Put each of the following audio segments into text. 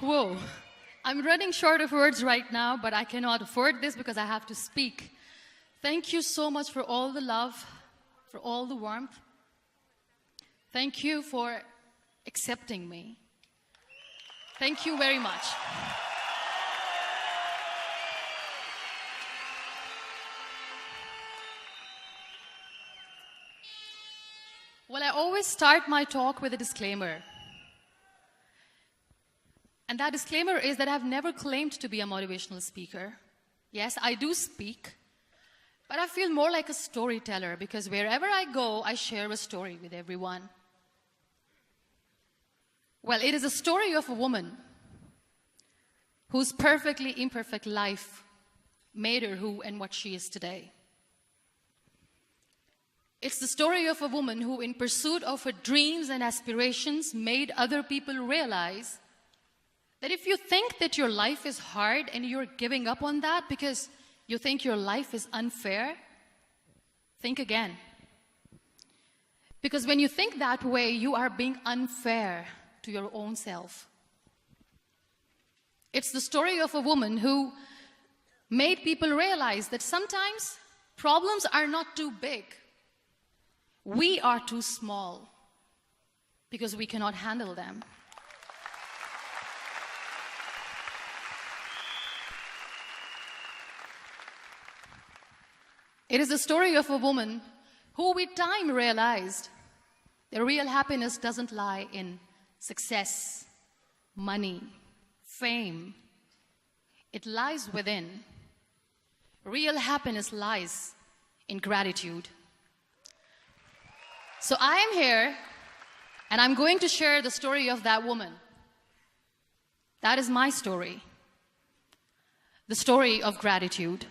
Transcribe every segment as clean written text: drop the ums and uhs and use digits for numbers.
Whoa. I'm running short of words right now, but I cannot afford this because I have to speak. Thank you so much for all the love, for all the warmth. Thank you for accepting me. Thank you very much. Well, I always start my talk with a disclaimer. And that disclaimer is that I've never claimed to be a motivational speaker. Yes, I do speak, but I feel more like a storyteller because wherever I go, I share a story with everyone. Well, it is a story of a woman whose perfectly imperfect life made her who and what she is today. It's the story of a woman who, in pursuit of her dreams and aspirations, made other people realize that if you think that your life is hard and you're giving up on that because you think your life is unfair, think again. Because when you think that way, you are being unfair to your own self. It's the story of a woman who made people realize that sometimes problems are not too big. We are too small because we cannot handle them. It is the story of a woman who with time realized that real happiness doesn't lie in success, money, fame. It lies within. Real happiness lies in gratitude. So I am here, and I'm going to share the story of that woman. That is my story. The story of gratitude.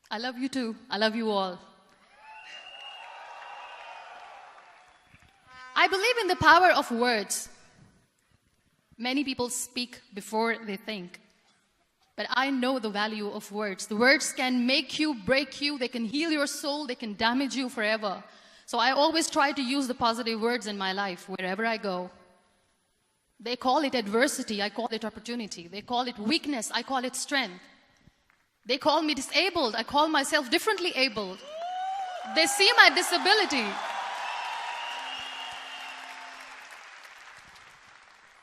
I love you too. I love you all. I believe in the power of words. Many people speak before they think. But I know the value of words. The words can make you, break you, they can heal your soul, they can damage you forever. So I always try to use the positive words in my life wherever I go. They call it adversity, I call it opportunity. They call it weakness, I call it strength. They call me disabled, I call myself differently abled. They see my disability.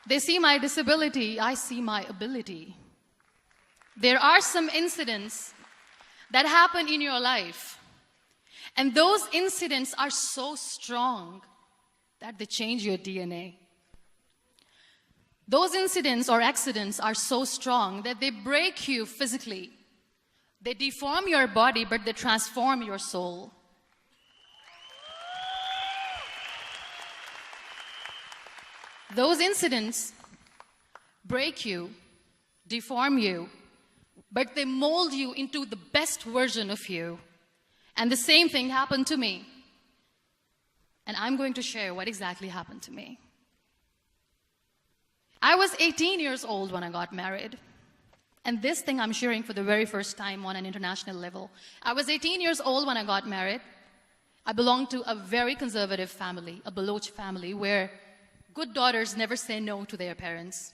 They see my disability, I see my ability. There are some incidents that happen in your life, and those incidents are so strong that they change your DNA. Those incidents or accidents are so strong that they break you physically. They deform your body, but they transform your soul. Those incidents break you, deform you, but they mold you into the best version of you. And the same thing happened to me. And I'm going to share what exactly happened to me. I was 18 years old when I got married. And this thing I'm sharing for the very first time on an international level. I was 18 years old when I got married. I belonged to a very conservative family, a Baloch family, where good daughters never say no to their parents.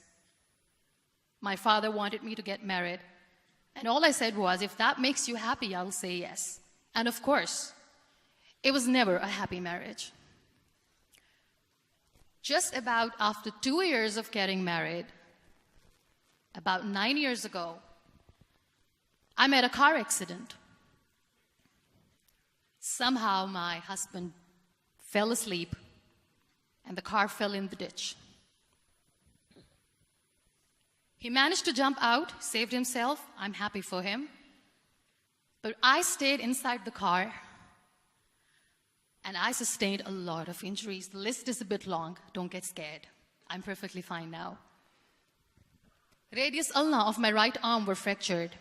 My father wanted me to get married. And all I said was, if that makes you happy, I'll say yes. And of course, it was never a happy marriage. Just about after 2 years of getting married, about 9 years ago, I met a car accident. Somehow my husband fell asleep and the car fell in the ditch. He managed to jump out, saved himself. I'm happy for him. But I stayed inside the car and I sustained a lot of injuries. The list is a bit long. Don't get scared. I'm perfectly fine now. Radius ulna of my right arm were fractured.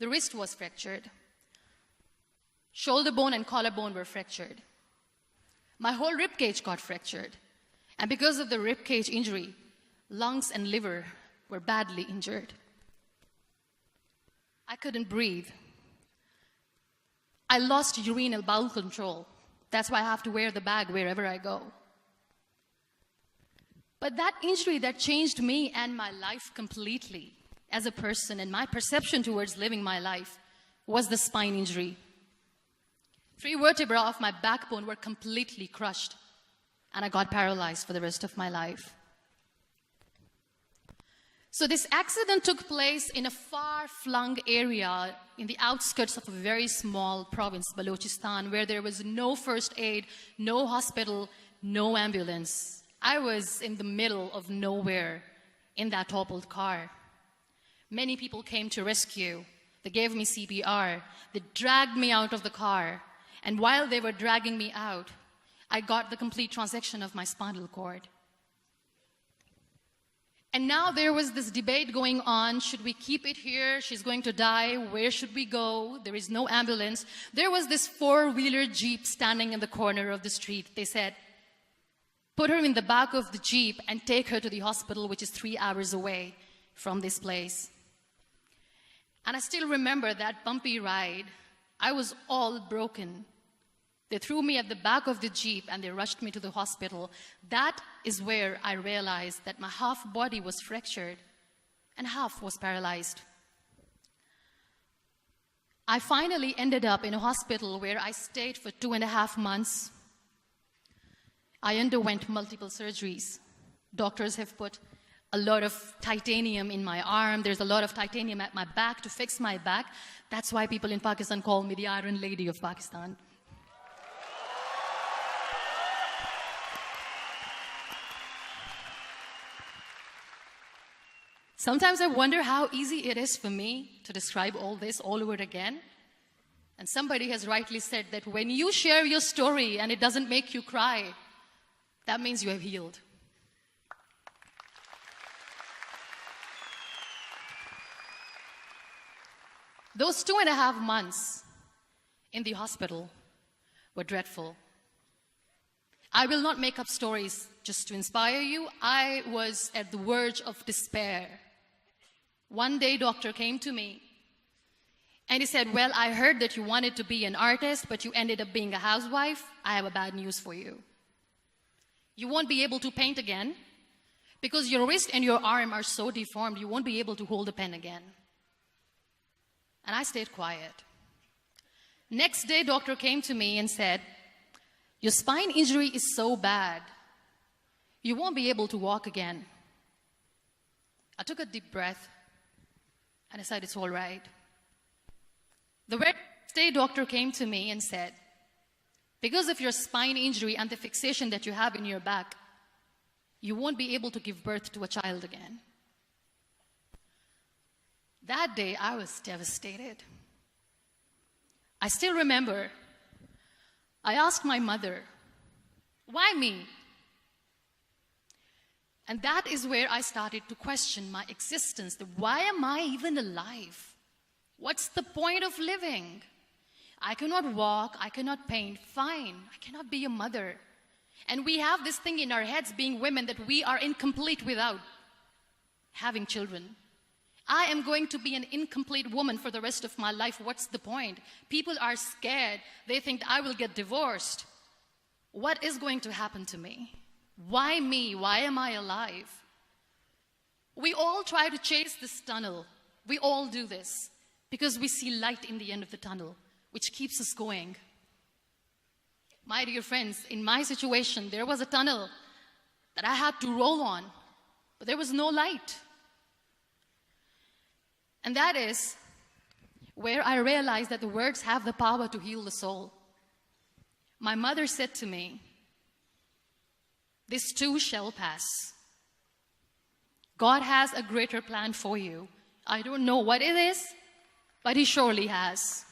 The wrist was fractured. Shoulder bone and collarbone were fractured. My whole rib cage got fractured. And because of the rib cage injury, lungs and liver were badly injured. I couldn't breathe. I lost urinary bowel control. That's why I have to wear the bag wherever I go. But that injury that changed me and my life completely as a person and my perception towards living my life was the spine injury. 3 vertebrae of my backbone were completely crushed, and I got paralyzed for the rest of my life. So this accident took place in a far-flung area in the outskirts of a very small province, Balochistan, where there was no first aid, no hospital, no ambulance. I was in the middle of nowhere in that toppled car. Many people came to rescue. They gave me CPR. They dragged me out of the car. And while they were dragging me out, I got the complete transection of my spinal cord. And now there was this debate going on. Should we keep it here? She's going to die. Where should we go? There is no ambulance. There was this 4-wheeler Jeep standing in the corner of the street. They said, put her in the back of the Jeep and take her to the hospital, which is 3 hours away from this place. And I still remember that bumpy ride. I was all broken. They threw me at the back of the Jeep and they rushed me to the hospital. That is where I realized that my half body was fractured and half was paralyzed. I finally ended up in a hospital where I stayed for 2.5 months. I underwent multiple surgeries. Doctors have put a lot of titanium in my arm. There's a lot of titanium at my back to fix my back. That's why people in Pakistan call me the Iron Lady of Pakistan. Sometimes I wonder how easy it is for me to describe all this all over again. And somebody has rightly said that when you share your story and it doesn't make you cry, that means you have healed. Those 2.5 months in the hospital were dreadful. I will not make up stories just to inspire you. I was at the verge of despair. One day, doctor came to me and he said, well, I heard that you wanted to be an artist, but you ended up being a housewife. I have a bad news for you. You won't be able to paint again because your wrist and your arm are so deformed, you won't be able to hold a pen again. And I stayed quiet. Next day, doctor came to me and said, your spine injury is so bad, you won't be able to walk again. I took a deep breath and I said, it's all right. The next day, doctor came to me and said, because of your spine injury and the fixation that you have in your back, you won't be able to give birth to a child again. That day, I was devastated. I still remember, I asked my mother, why me? And that is where I started to question my existence. Why am I even alive? What's the point of living? I cannot walk, I cannot paint, fine. I cannot be a mother. And we have this thing in our heads, being women, that we are incomplete without having children. I am going to be an incomplete woman for the rest of my life. What's the point? People are scared. They think I will get divorced. What is going to happen to me? Why me? Why am I alive? We all try to chase this tunnel. We all do this because we see light in the end of the tunnel, which keeps us going. My dear friends, in my situation, there was a tunnel that I had to roll on, but there was no light. And that is where I realized that the words have the power to heal the soul. My mother said to me, this too shall pass. God has a greater plan for you. I don't know what it is, but He surely has.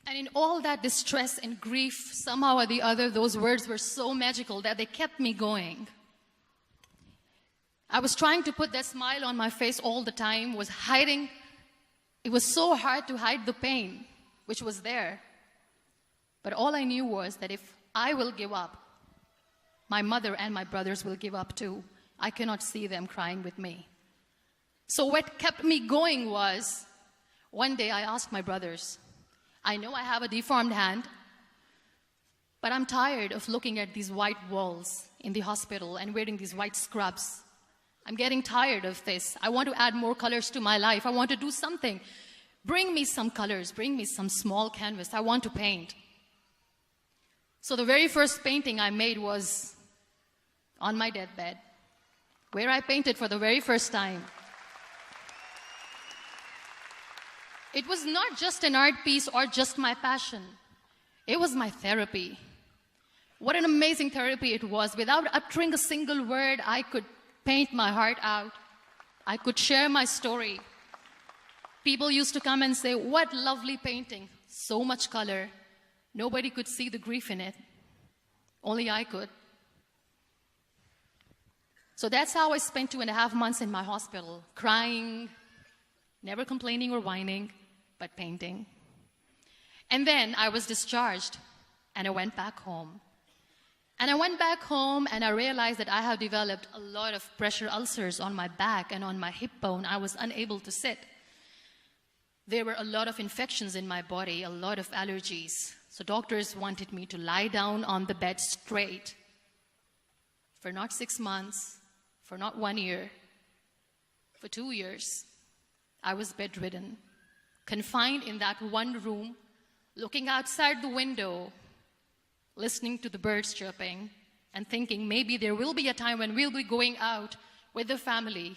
And in all that distress and grief, somehow or the other, those words were so magical that they kept me going. I was trying to put that smile on my face all the time, was hiding. It was so hard to hide the pain, which was there. But all I knew was that if I will give up, my mother and my brothers will give up too. I cannot see them crying with me. So what kept me going was, one day I asked my brothers, I know I have a deformed hand, but I'm tired of looking at these white walls in the hospital and wearing these white scrubs. I'm getting tired of this. I want to add more colors to my life. I want to do something. Bring me some colors. Bring me some small canvas. I want to paint. So the very first painting I made was on my deathbed, where I painted for the very first time. It was not just an art piece or just my passion. It was my therapy. What an amazing therapy it was. Without uttering a single word, I could paint my heart out. I could share my story. People used to come and say, what lovely painting. So much color. Nobody could see the grief in it. Only I could. So that's how I spent 2.5 months in my hospital, crying, never complaining or whining, but painting. And then I was discharged, and I went back home. And I went back home, and I realized that I have developed a lot of pressure ulcers on my back and on my hip bone. I was unable to sit. There were a lot of infections in my body, a lot of allergies. So doctors wanted me to lie down on the bed straight for not 6 months, for not 1 year, for 2 years. I was bedridden, confined in that one room, looking outside the window, listening to the birds chirping, and thinking maybe there will be a time when we'll be going out with the family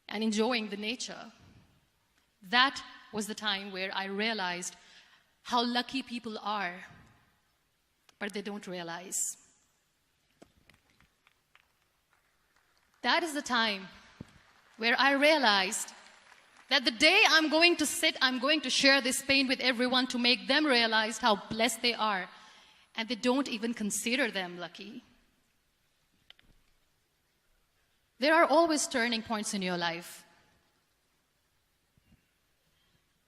and enjoying the nature. That was the time where I realized how lucky people are, but they don't realize. That is the time where I realized that the day I'm going to sit, I'm going to share this pain with everyone to make them realize how blessed they are, and they don't even consider them lucky. There are always turning points in your life.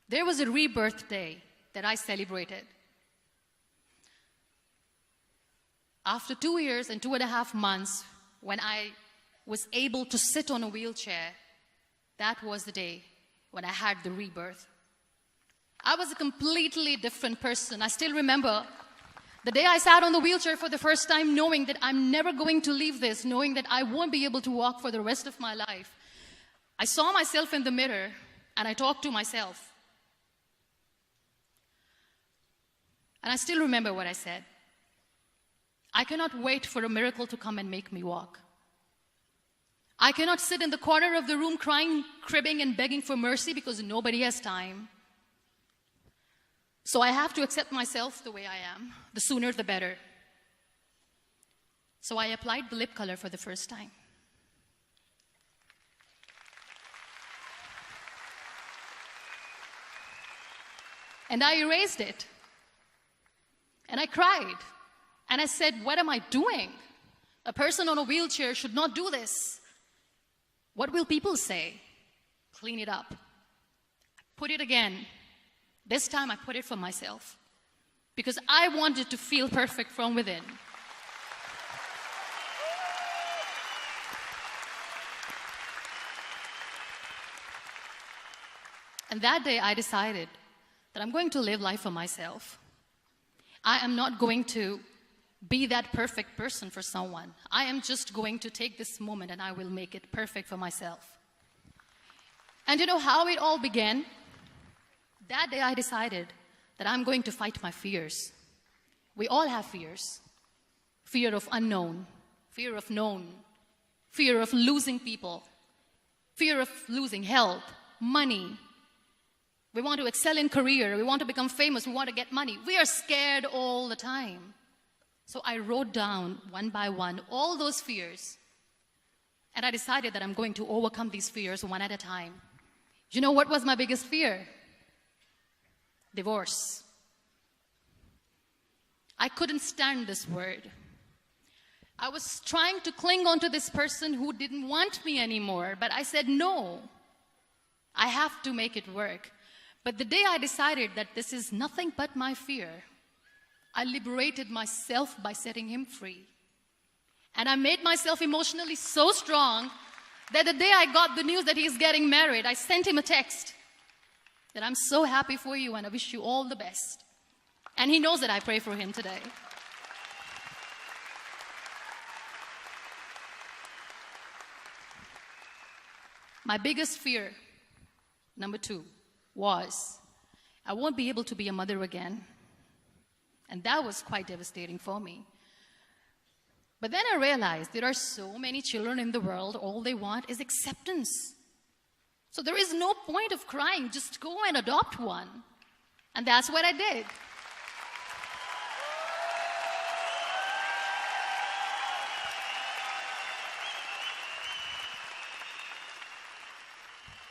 There was a rebirth day that I celebrated. After 2 years and 2.5 months, when I was able to sit on a wheelchair, that was the day when I had the rebirth. I was a completely different person. I still remember the day I sat on the wheelchair for the first time, knowing that I'm never going to leave this, knowing that I won't be able to walk for the rest of my life. I saw myself in the mirror, and I talked to myself. And I still remember what I said. I cannot wait for a miracle to come and make me walk. I cannot sit in the corner of the room crying, cribbing, and begging for mercy because nobody has time. So I have to accept myself the way I am. The sooner, the better. So I applied the lip color for the first time. And I erased it. And I cried. And I said, what am I doing? A person on a wheelchair should not do this. What will people say? Clean it up. Put it again. This time I put it for myself. Because I wanted to feel perfect from within. And that day I decided that I'm going to live life for myself. I am not going to be that perfect person for someone. I am just going to take this moment and I will make it perfect for myself. And you know how it all began? That day I decided that I'm going to fight my fears. We all have fears. Fear of unknown, fear of known, fear of losing people, fear of losing health, money. We want to excel in career, we want to become famous, we want to get money. We are scared all the time. So I wrote down one by one all those fears. And I decided that I'm going to overcome these fears one at a time. You know what was my biggest fear? Divorce. I couldn't stand this word. I was trying to cling on to this person who didn't want me anymore, but I said no. I have to make it work. But the day I decided that this is nothing but my fear, I liberated myself by setting him free. And I made myself emotionally so strong that the day I got the news that he's getting married, I sent him a text that I'm so happy for you and I wish you all the best. And he knows that I pray for him today. My biggest fear, number 2, was I won't be able to be a mother again. And that was quite devastating for me. But then I realized there are so many children in the world, all they want is acceptance. So there is no point of crying, just go and adopt one. And that's what I did.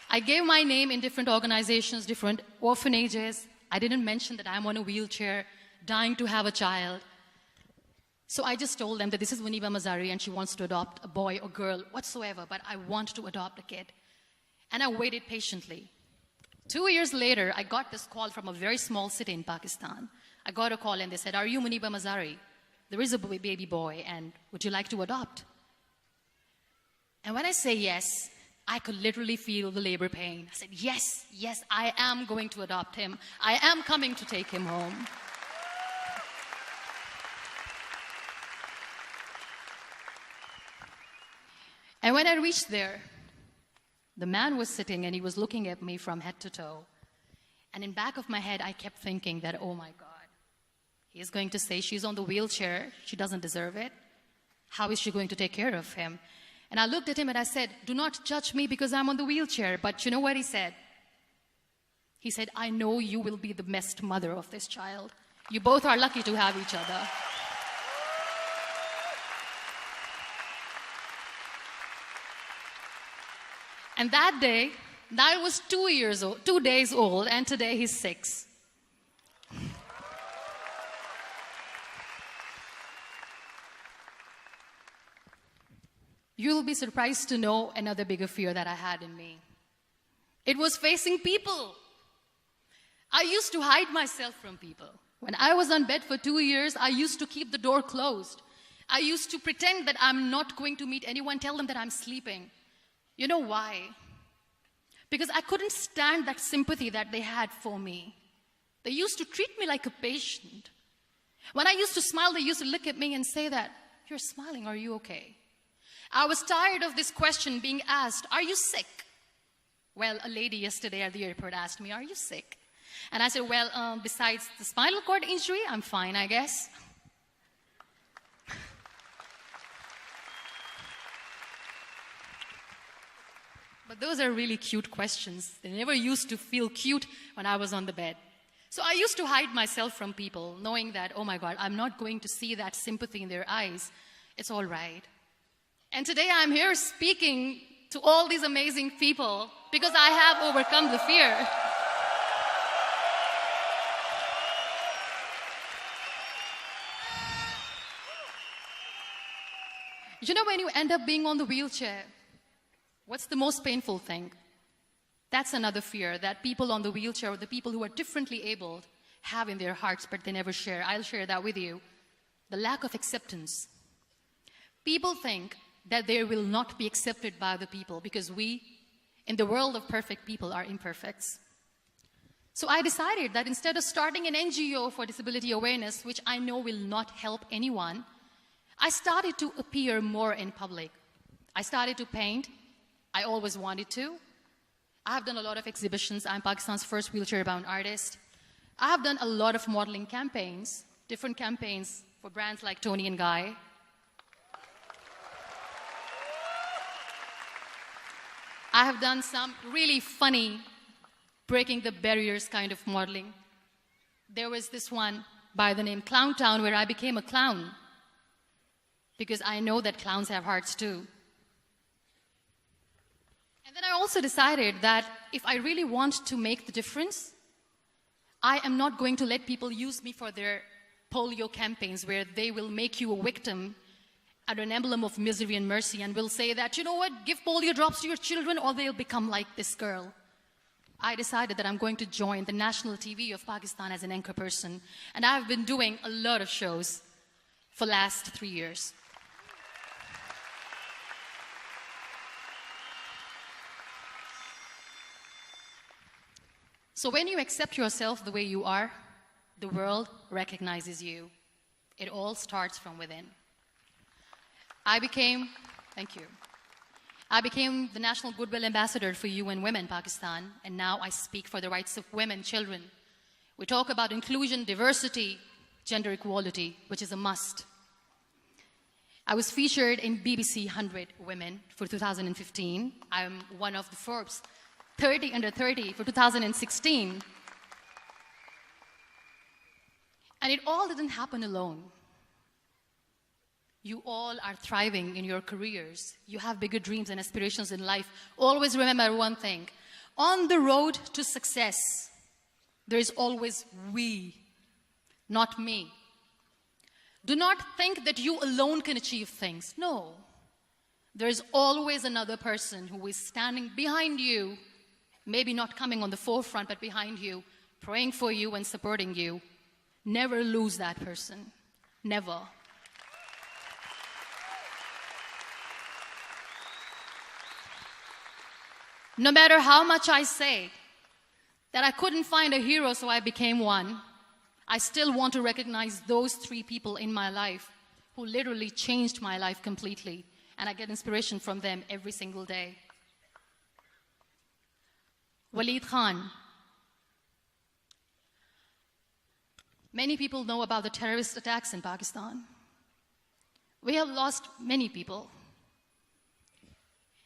I gave my name in different organizations, different orphanages. I didn't mention that I'm on a wheelchair, dying to have a child. So I just told them that this is Muniba Mazari and she wants to adopt a boy or girl, whatsoever, but I want to adopt a kid. And I waited patiently. 2 years later, I got this call from a very small city in Pakistan. I got a call and they said, "Are you Muniba Mazari? There is a baby boy and would you like to adopt?" And when I say yes, I could literally feel the labor pain. I said, yes, I am going to adopt him. I am coming to take him home. And when I reached there, the man was sitting and he was looking at me from head to toe. And in back of my head, I kept thinking that, oh my God, he's going to say she's on the wheelchair. She doesn't deserve it. How is she going to take care of him? And I looked at him and I said, "Do not judge me because I'm on the wheelchair." But you know what he said? He said, "I know you will be the best mother of this child. You both are lucky to have each other." And that day, that was 2 days old, and today he's 6. You'll be surprised to know another bigger fear that I had in me. It was facing people. I used to hide myself from people. When I was on bed for 2 years, I used to keep the door closed. I used to pretend that I'm not going to meet anyone, tell them that I'm sleeping. You know why? Because I couldn't stand that sympathy that they had for me. They used to treat me like a patient. When I used to smile, they used to look at me and say that, "You're smiling, are you okay?" I was tired of this question being asked, "Are you sick?" Well, a lady yesterday at the airport asked me, "Are you sick?" And I said, "Well, besides the spinal cord injury, I'm fine, I guess." But those are really cute questions. They never used to feel cute when I was on the bed. So I used to hide myself from people, knowing that, oh my God, I'm not going to see that sympathy in their eyes. It's all right. And today I'm here speaking to all these amazing people because I have overcome the fear. You know, when you end up being on the wheelchair, what's the most painful thing? That's another fear that people on the wheelchair or the people who are differently abled have in their hearts, but they never share. I'll share that with you. The lack of acceptance. People think that they will not be accepted by the people because we, in the world of perfect people, are imperfects. So I decided that instead of starting an NGO for disability awareness, which I know will not help anyone, I started to appear more in public. I started to paint. I always wanted to. I have done a lot of exhibitions. I'm Pakistan's first wheelchair-bound artist. I have done a lot of modeling campaigns, different campaigns for brands like Tony and Guy. I have done some really funny, breaking the barriers kind of modeling. There was this one by the name Clown Town where I became a clown because I know that clowns have hearts too. And then I also decided that if I really want to make the difference, I am not going to let people use me for their polio campaigns where they will make you a victim and an emblem of misery and mercy and will say that, you know what, give polio drops to your children or they'll become like this girl. I decided that I'm going to join the national TV of Pakistan as an anchor person. And I've been doing a lot of shows for the last 3 years. So when you accept yourself the way you are, the world recognizes you. It all starts from within. Thank you. I became the National Goodwill Ambassador for UN Women Pakistan, and now I speak for the rights of women, children. We talk about inclusion, diversity, gender equality, which is a must. I was featured in BBC 100 Women for 2015. I'm one of the Forbes 30 under 30 for 2016. And it all didn't happen alone. You all are thriving in your careers. You have bigger dreams and aspirations in life. Always remember one thing. On the road to success, there is always we, not me. Do not think that you alone can achieve things. No. There is always another person who is standing behind you, maybe not coming on the forefront, but behind you, praying for you and supporting you. Never lose that person. Never. No matter how much I say that I couldn't find a hero, so I became one, I still want to recognize those 3 people in my life who literally changed my life completely, and I get inspiration from them every single day. Waleed Khan. Many people know about the terrorist attacks in Pakistan. We have lost many people.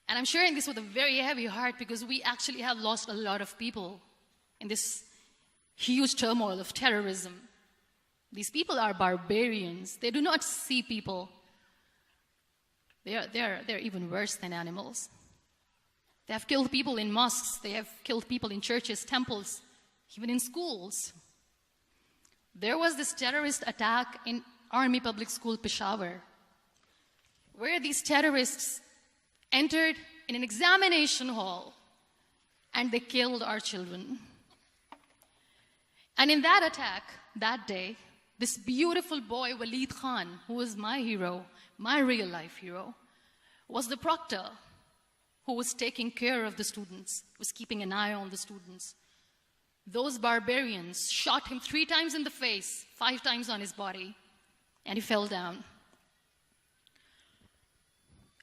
And I'm sharing this with a very heavy heart because we actually have lost a lot of people in this huge turmoil of terrorism. These people are barbarians. They do not see people. They're even worse than animals. They have killed people in mosques. They have killed people in churches, temples, even in schools. There was this terrorist attack in Army Public School, Peshawar, where these terrorists entered in an examination hall and they killed our children. And in that attack, that day, this beautiful boy, Waleed Khan, who was my hero, my real life hero, was the proctor who was taking care of the students, was keeping an eye on the students. Those barbarians shot him 3 times in the face, 5 times on his body, and he fell down.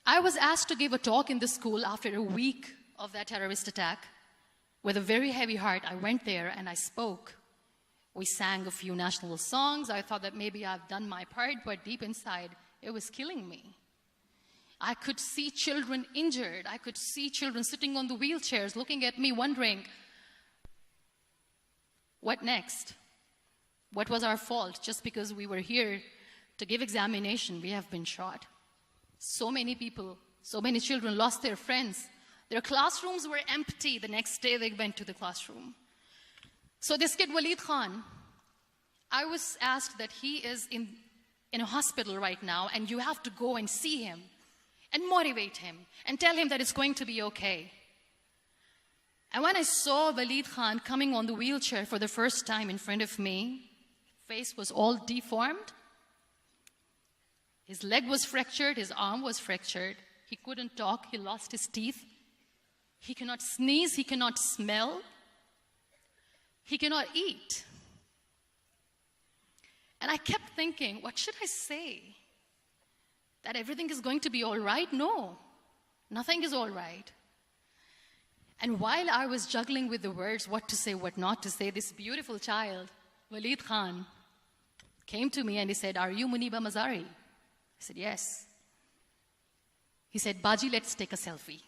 I was asked to give a talk in the school after a week of that terrorist attack. With a very heavy heart, I went there and I spoke. We sang a few national songs. I thought that maybe I've done my part, but deep inside, it was killing me. I could see children injured. I could see children sitting on the wheelchairs, looking at me, wondering, what next? What was our fault? Just because we were here to give examination, we have been shot. So many people, so many children lost their friends. Their classrooms were empty. The next day they went to the classroom. So this kid, Waleed Khan, I was asked that he is in a hospital right now, and you have to go and see him and motivate him and tell him that it's going to be okay. And when I saw Waleed Khan coming on the wheelchair for the first time in front of me, face was all deformed. His leg was fractured, his arm was fractured. He couldn't talk, he lost his teeth. He cannot sneeze, he cannot smell. He cannot eat. And I kept thinking, what should I say? That everything is going to be all right? No, nothing is all right. And while I was juggling with the words, what to say, what not to say, this beautiful child, Waleed Khan, came to me and he said, "Are you Muniba Mazari?" I said, "Yes." He said, "Baji, let's take a selfie."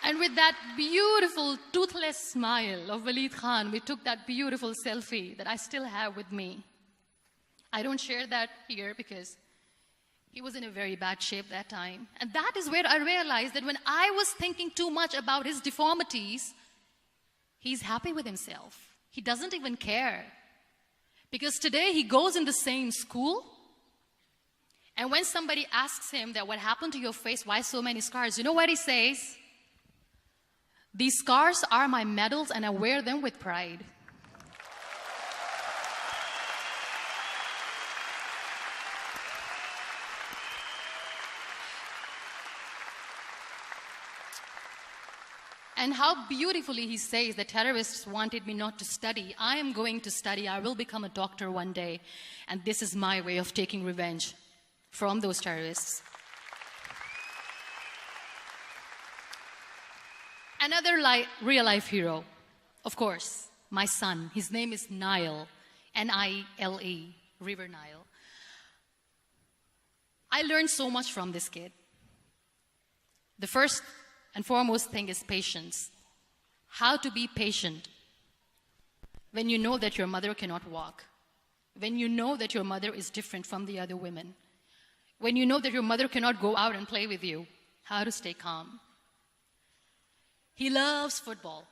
And with that beautiful, toothless smile of Waleed Khan, we took that beautiful selfie that I still have with me. I don't share that here because he was in a very bad shape that time. And that is where I realized that when I was thinking too much about his deformities, he's happy with himself. He doesn't even care. Because today he goes in the same school, and when somebody asks him that what happened to your face, why so many scars, you know what he says? "These scars are my medals and I wear them with pride." And how beautifully he says the terrorists wanted me not to study. I am going to study. I will become a doctor one day. And this is my way of taking revenge from those terrorists. Another real-life hero, of course, my son. His name is Nile, N-I-L-E, River Nile. I learned so much from this kid. The first and foremost thing is patience. How to be patient when you know that your mother cannot walk, when you know that your mother is different from the other women, when you know that your mother cannot go out and play with you, how to stay calm. He loves football.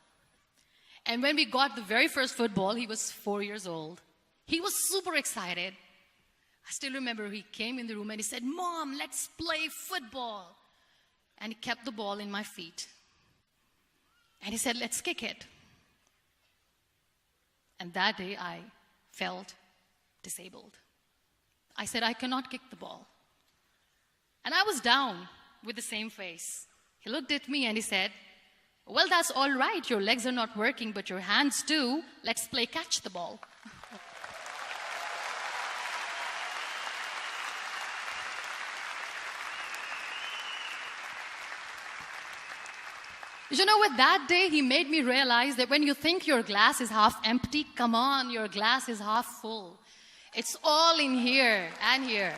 And when we got the very first football, he was 4 years old. He was super excited. I still remember he came in the room and he said, "Mom, let's play football." And he kept the ball in my feet. And he said, "Let's kick it." And that day I felt disabled. I said, "I cannot kick the ball." And I was down with the same face. He looked at me and he said, "Well, that's all right. Your legs are not working, but your hands do. Let's play catch the ball." You know what? That day he made me realize that when you think your glass is half empty, come on, your glass is half full. It's all in here and here.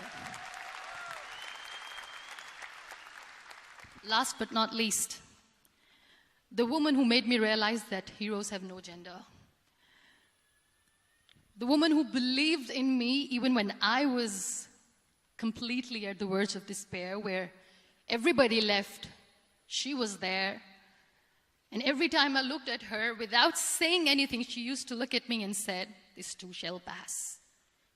Last but not least, the woman who made me realize that heroes have no gender. The woman who believed in me even when I was completely at the verge of despair, where everybody left, she was there. And every time I looked at her, without saying anything, she used to look at me and said, "This too shall pass.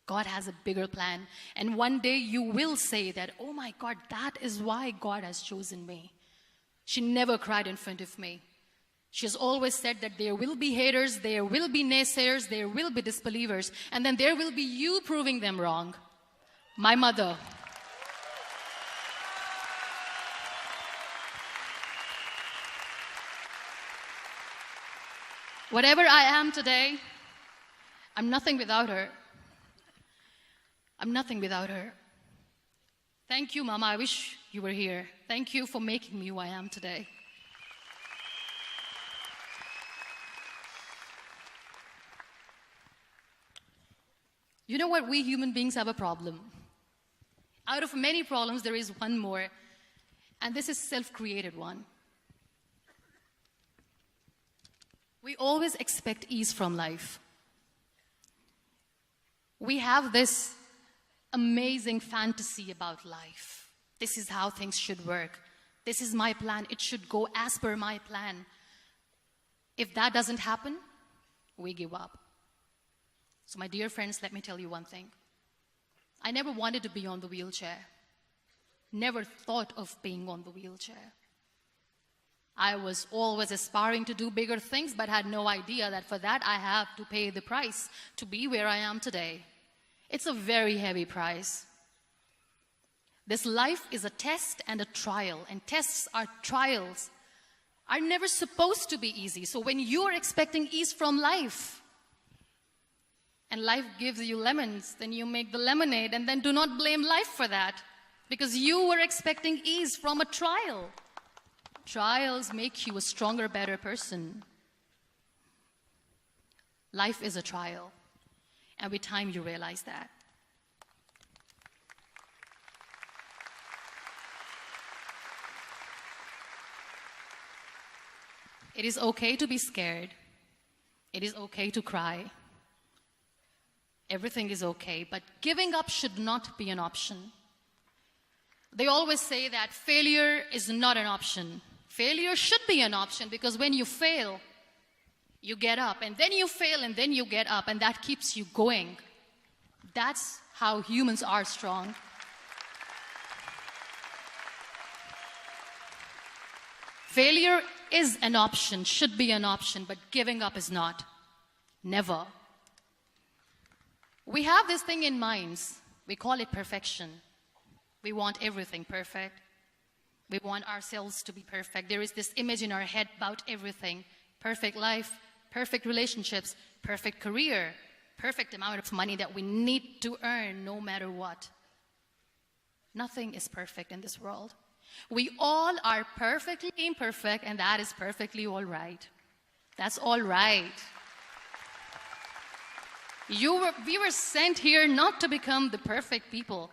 God has a bigger plan. And one day you will say that, oh my God, that is why God has chosen me." She never cried in front of me. She has always said that there will be haters, there will be naysayers, there will be disbelievers, and then there will be you proving them wrong. My mother. Whatever I am today, I'm nothing without her. I'm nothing without her. Thank you, Mama. I wish you were here. Thank you for making me who I am today. You know what? We human beings have a problem. Out of many problems, there is one more, and this is a self-created one. We always expect ease from life. We have this amazing fantasy about life. This is how things should work. This is my plan. It should go as per my plan. If that doesn't happen, we give up. So my dear friends, let me tell you one thing. I never wanted to be on the wheelchair. Never thought of being on the wheelchair. I was always aspiring to do bigger things, but had no idea that for that I have to pay the price to be where I am today. It's a very heavy price. This life is a test and a trial, and tests are trials are never supposed to be easy. So when you are expecting ease from life, and life gives you lemons, then you make the lemonade, and then do not blame life for that, because you were expecting ease from a trial. Trials make you a stronger, better person. Life is a trial, and with time you realize that. It is okay to be scared. It is okay to cry. Everything is okay, but giving up should not be an option. They always say that failure is not an option. Failure should be an option, because when you fail, you get up, and then you fail, and then you get up, and that keeps you going. That's how humans are strong. Failure is an option, should be an option, but giving up is not. Never. We have this thing in minds. We call it perfection. We want everything perfect. We want ourselves to be perfect. There is this image in our head about everything. Perfect life, perfect relationships, perfect career, perfect amount of money that we need to earn no matter what. Nothing is perfect in this world. We all are perfectly imperfect, and that is perfectly all right. That's all right. We were sent here not to become the perfect people.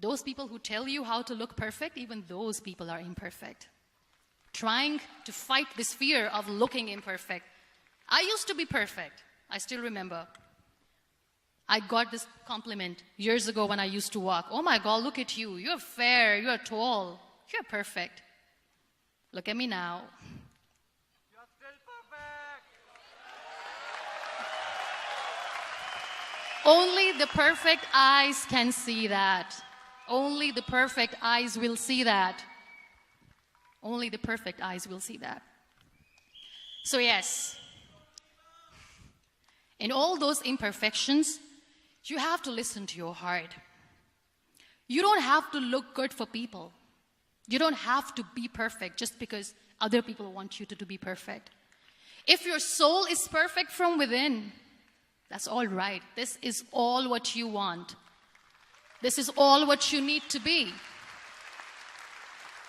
Those people who tell you how to look perfect, even those people are imperfect. Trying to fight this fear of looking imperfect. I used to be perfect. I still remember. I got this compliment years ago when I used to walk. Oh my God, look at you. You're fair, you're tall, you're perfect. Look at me now. You're still perfect. Only the perfect eyes can see that. Only the perfect eyes will see that. Only the perfect eyes will see that. So yes, in all those imperfections, you have to listen to your heart. You don't have to look good for people. You don't have to be perfect just because other people want you to be perfect. If your soul is perfect from within, that's all right. This is all what you want. This is all what you need to be.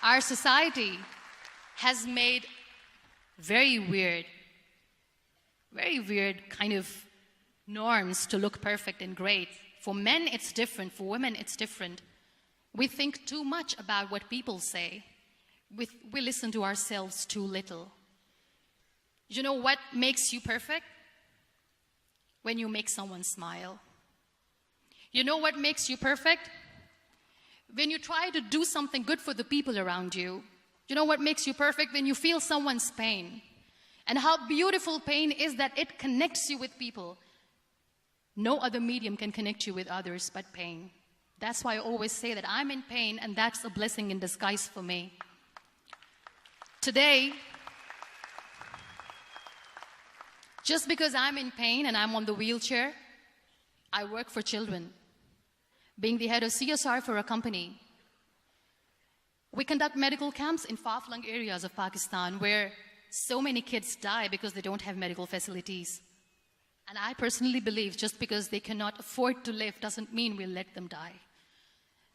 Our society has made very weird kind of norms to look perfect and great. For men, it's different. For women, it's different. We think too much about what people say. We listen to ourselves too little. You know what makes you perfect? When you make someone smile. You know what makes you perfect? When you try to do something good for the people around you. You know what makes you perfect? When you feel someone's pain. And how beautiful pain is that it connects you with people. No other medium can connect you with others but pain. That's why I always say that I'm in pain, and that's a blessing in disguise for me. Today, just because I'm in pain and I'm on the wheelchair, I work for children. Being the head of CSR for a company, we conduct medical camps in far-flung areas of Pakistan where so many kids die because they don't have medical facilities. And I personally believe just because they cannot afford to live doesn't mean we'll let them die.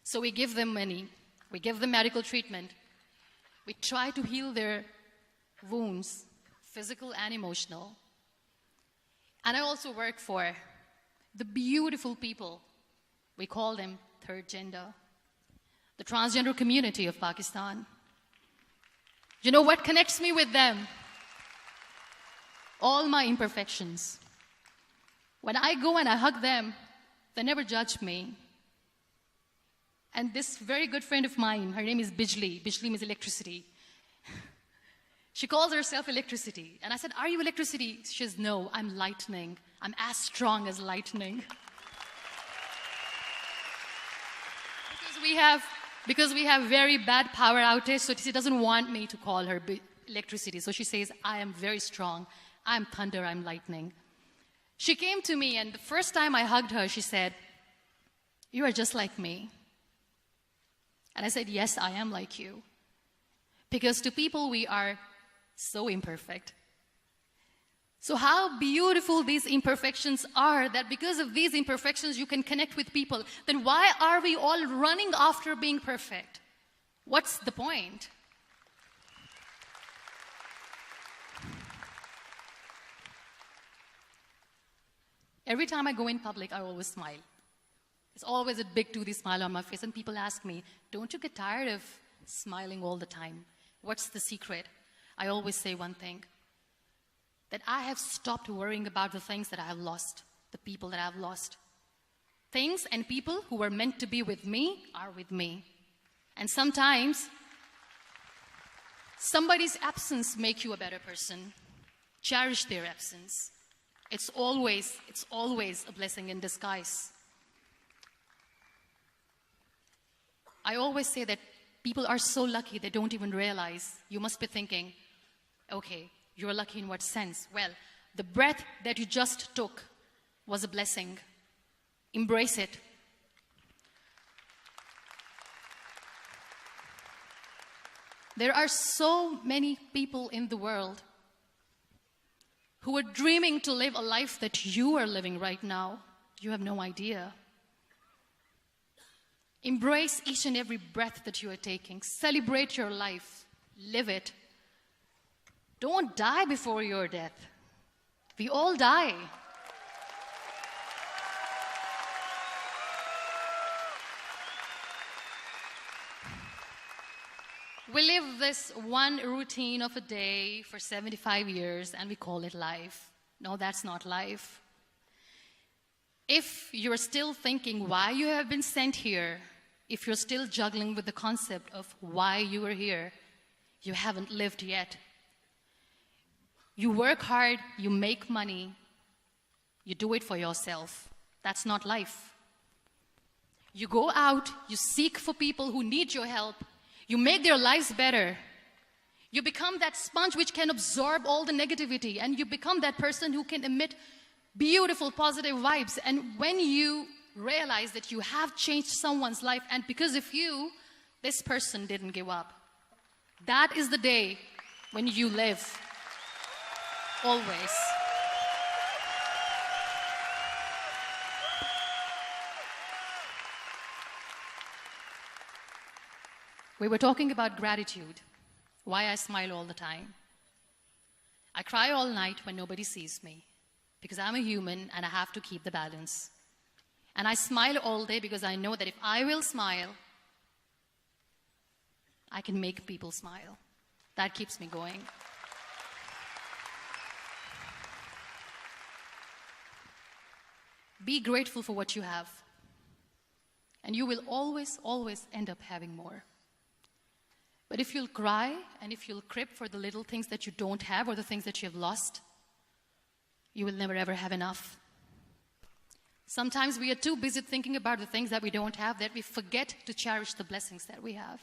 So we give them money, we give them medical treatment, we try to heal their wounds, physical and emotional. And I also work for the beautiful people, we call them third gender, the transgender community of Pakistan. You know what connects me with them? All my imperfections. When I go and I hug them, they never judge me. And this very good friend of mine, her name is Bijli. Bijli means electricity. She calls herself electricity. And I said, are you electricity? She says, no, I'm lightning. I'm as strong as lightning. Because we have very bad power outage, so she doesn't want me to call her electricity. So she says, I am very strong. I'm thunder, I'm lightning. She came to me, and the first time I hugged her, she said, you are just like me. And I said, yes, I am like you. Because to people, we are so imperfect. So how beautiful these imperfections are, that because of these imperfections, you can connect with people. Then why are we all running after being perfect? What's the point? Every time I go in public, I always smile. There's always a big toothy smile on my face, and people ask me, don't you get tired of smiling all the time? What's the secret? I always say one thing, that I have stopped worrying about the things that I have lost, the people that I have lost. Things and people who were meant to be with me are with me. And sometimes, somebody's absence makes you a better person. Cherish their absence. It's always a blessing in disguise. I always say that people are so lucky they don't even realize. You must be thinking, okay, you're lucky in what sense? Well, the breath that you just took was a blessing. Embrace it. There are so many people in the world who are dreaming to live a life that you are living right now. You have no idea. Embrace each and every breath that you are taking. Celebrate your life. Live it. Don't die before your death. We all die. We live this one routine of a day for 75 years and we call it life. No, that's not life. If you're still thinking why you have been sent here, if you're still juggling with the concept of why you are here, you haven't lived yet. You work hard, you make money, you do it for yourself. That's not life. You go out, you seek for people who need your help, you make their lives better. You become that sponge which can absorb all the negativity, and you become that person who can emit beautiful, positive vibes. And when you realize that you have changed someone's life, and because of you, this person didn't give up, that is the day when you live. Always. We were talking about gratitude, why I smile all the time. I cry all night when nobody sees me, because I'm a human and I have to keep the balance. And I smile all day because I know that if I will smile, I can make people smile. That keeps me going. Be grateful for what you have, and you will always, always end up having more. But if you'll cry and if you'll crib for the little things that you don't have or the things that you have lost, you will never ever have enough. Sometimes we are too busy thinking about the things that we don't have that we forget to cherish the blessings that we have.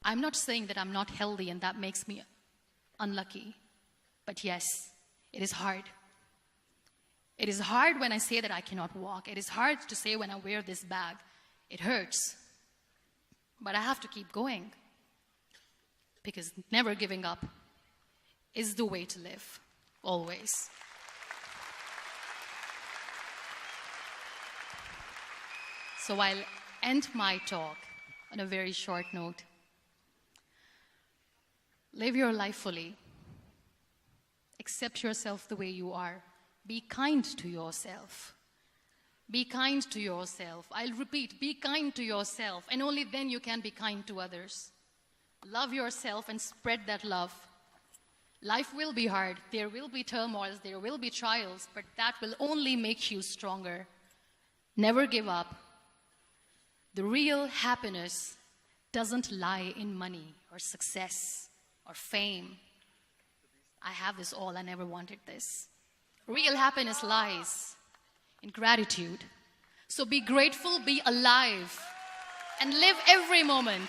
I'm not saying that I'm not healthy and that makes me unlucky. But yes, it is hard. It is hard when I say that I cannot walk. It is hard to say when I wear this bag. It hurts. But I have to keep going. Because never giving up is the way to live. Always. So I'll end my talk on a very short note. Live your life fully. Accept yourself the way you are. Be kind to yourself. Be kind to yourself. I'll repeat, be kind to yourself, and only then you can be kind to others. Love yourself and spread that love. Life will be hard. There will be turmoils. There will be trials, but that will only make you stronger. Never give up. The real happiness doesn't lie in money or success or fame. I have this all. I never wanted this. Real happiness lies in gratitude. So be grateful, be alive, and live every moment.